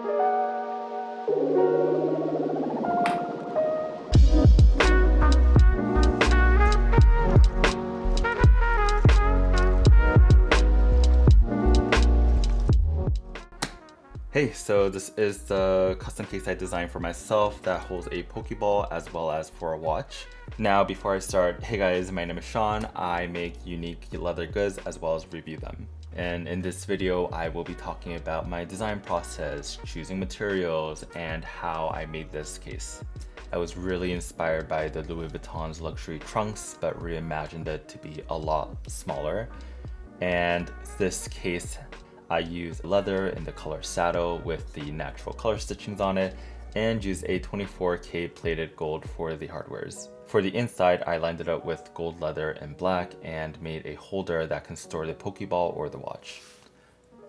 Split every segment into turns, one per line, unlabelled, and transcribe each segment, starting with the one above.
Hey, so this is the custom case I designed for myself that holds a Pokeball as well as for a watch. Now, before I start, hey guys, my name is Sean. I make unique leather goods as well as review them. And in this video, I will be talking about my design process, choosing materials, and how I made this case. I was really inspired by the Louis Vuitton's luxury trunks, but reimagined it to be a lot smaller. And this case, I used leather in the color saddle with the natural color stitchings on it and used a 24K plated gold for the hardwares. For the inside, I lined it up with gold leather and black and made a holder that can store the Pokeball or the watch.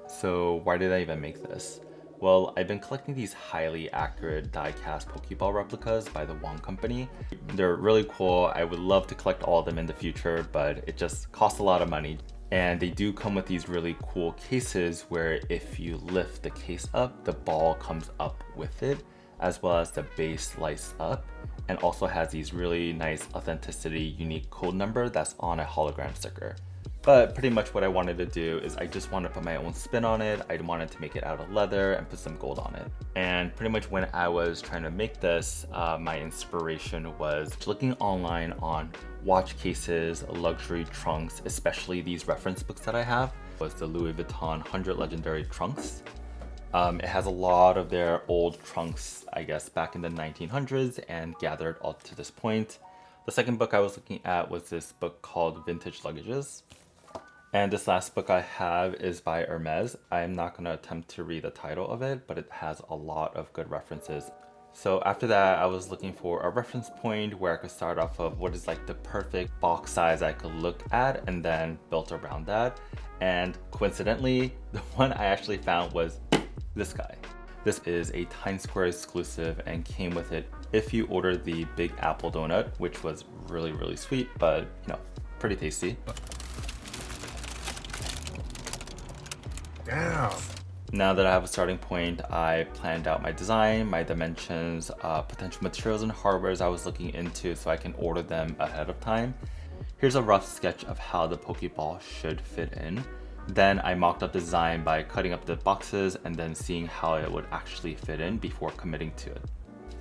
So why did I even make this? Well, I've been collecting these highly accurate die-cast Pokeball replicas by the Wong Company. They're really cool. I would love to collect all of them in the future, but it just costs a lot of money. And they do come with these really cool cases where if you lift the case up, the ball comes up with it, as well as the base lights up, and also has these really nice authenticity unique code number that's on a hologram sticker. But pretty much what I wanted to do is I just wanted to put my own spin on it. I wanted to make it out of leather and put some gold on it. And pretty much when I was trying to make this, my inspiration was looking online on watch cases, luxury trunks, especially these reference books that I have, was the Louis Vuitton 100 Legendary Trunks. It has a lot of their old trunks, I guess, back in the 1900s and gathered up to this point. The second book I was looking at was this book called Vintage Luggages. And this last book I have is by Hermes. I'm not going to attempt to read the title of it, but it has a lot of good references. So after that, I was looking for a reference point where I could start off of what is like the perfect box size I could look at and then built around that. And coincidentally, the one I actually found was this guy. This is a Times Square exclusive and came with it if you order the Big Apple donut, which was really, really sweet, but you know, pretty tasty.
Damn.
Now that I have a starting point, I planned out my design, my dimensions, potential materials and hardwares I was looking into so I can order them ahead of time. Here's a rough sketch of how the Pokeball should fit in. Then I mocked up the design by cutting up the boxes and then seeing how it would actually fit in before committing to it.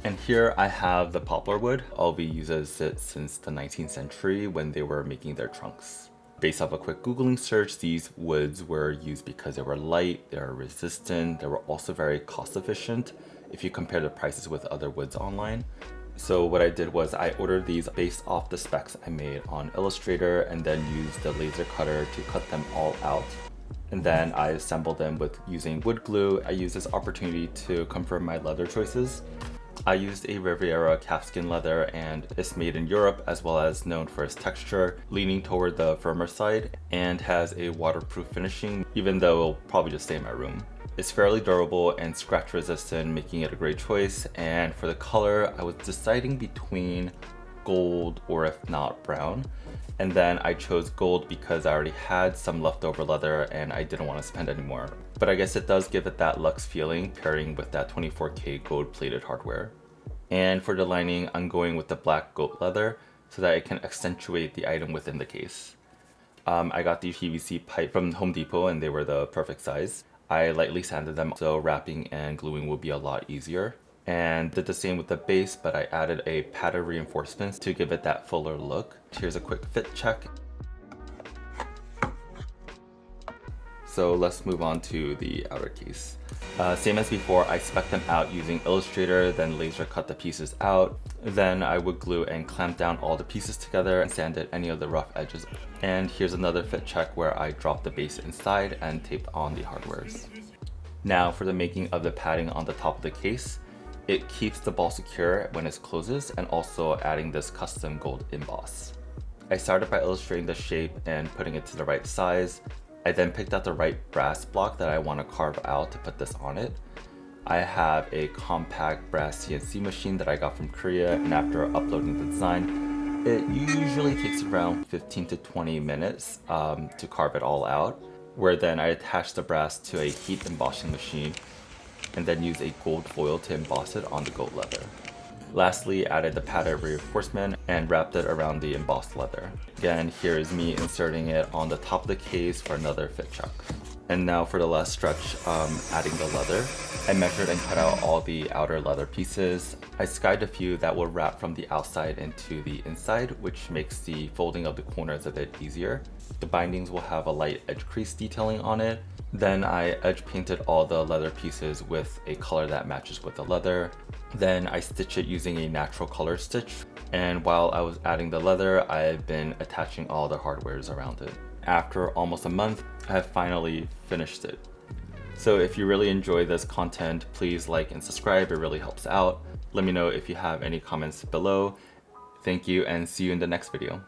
And here I have the poplar wood. LV uses it since the 19th century when they were making their trunks. Based off a quick Googling search, these woods were used because they were light, they were resistant, they were also very cost efficient if you compare the prices with other woods online. So what I did was I ordered these based off the specs I made on Illustrator and then used the laser cutter to cut them all out. And then I assembled them with using wood glue. I used this opportunity to confirm my leather choices. I used a Riviera calfskin leather and it's made in Europe as well as known for its texture, leaning toward the firmer side and has a waterproof finishing even though it'll probably just stay in my room. It's fairly durable and scratch resistant, making it a great choice. And for the color, I was deciding between gold or if not brown. And then I chose gold because I already had some leftover leather and I didn't want to spend any more. But I guess it does give it that luxe feeling pairing with that 24K gold plated hardware. And for the lining, I'm going with the black goat leather so that it can accentuate the item within the case. I got these PVC pipe from Home Depot and they were the perfect size. I lightly sanded them so wrapping and gluing would be a lot easier. And did the same with the base, but I added a padded reinforcements to give it that fuller look. Here's a quick fit check. So let's move on to the outer case. Same as before, I spec'd them out using Illustrator, then laser cut the pieces out. Then I would glue and clamp down all the pieces together and sanded any of the rough edges. And here's another fit check where I dropped the base inside and taped on the hardwares. Now for the making of the padding on the top of the case. It keeps the ball secure when it closes and also adding this custom gold emboss. I started by illustrating the shape and putting it to the right size. I then picked out the right brass block that I want to carve out to put this on it. I have a compact brass CNC machine that I got from Korea, and after uploading the design, it usually takes around 15 to 20 minutes to carve it all out, where then I attach the brass to a heat embossing machine and then use a gold foil to emboss it on the goat leather. Lastly, added the padded reinforcement and wrapped it around the embossed leather. Again, here is me inserting it on the top of the case for another fit check. And now for the last stretch, adding the leather. I measured and cut out all the outer leather pieces. I skived a few that will wrap from the outside into the inside, which makes the folding of the corners a bit easier. The bindings will have a light edge crease detailing on it. Then I edge painted all the leather pieces with a color that matches with the leather. Then I stitch it using a natural color stitch. And while I was adding the leather, I've been attaching all the hardwares around it. After almost a month, I have finally finished it. So if you really enjoy this content, please like and subscribe, it really helps out. Let me know if you have any comments below. Thank you and see you in the next video.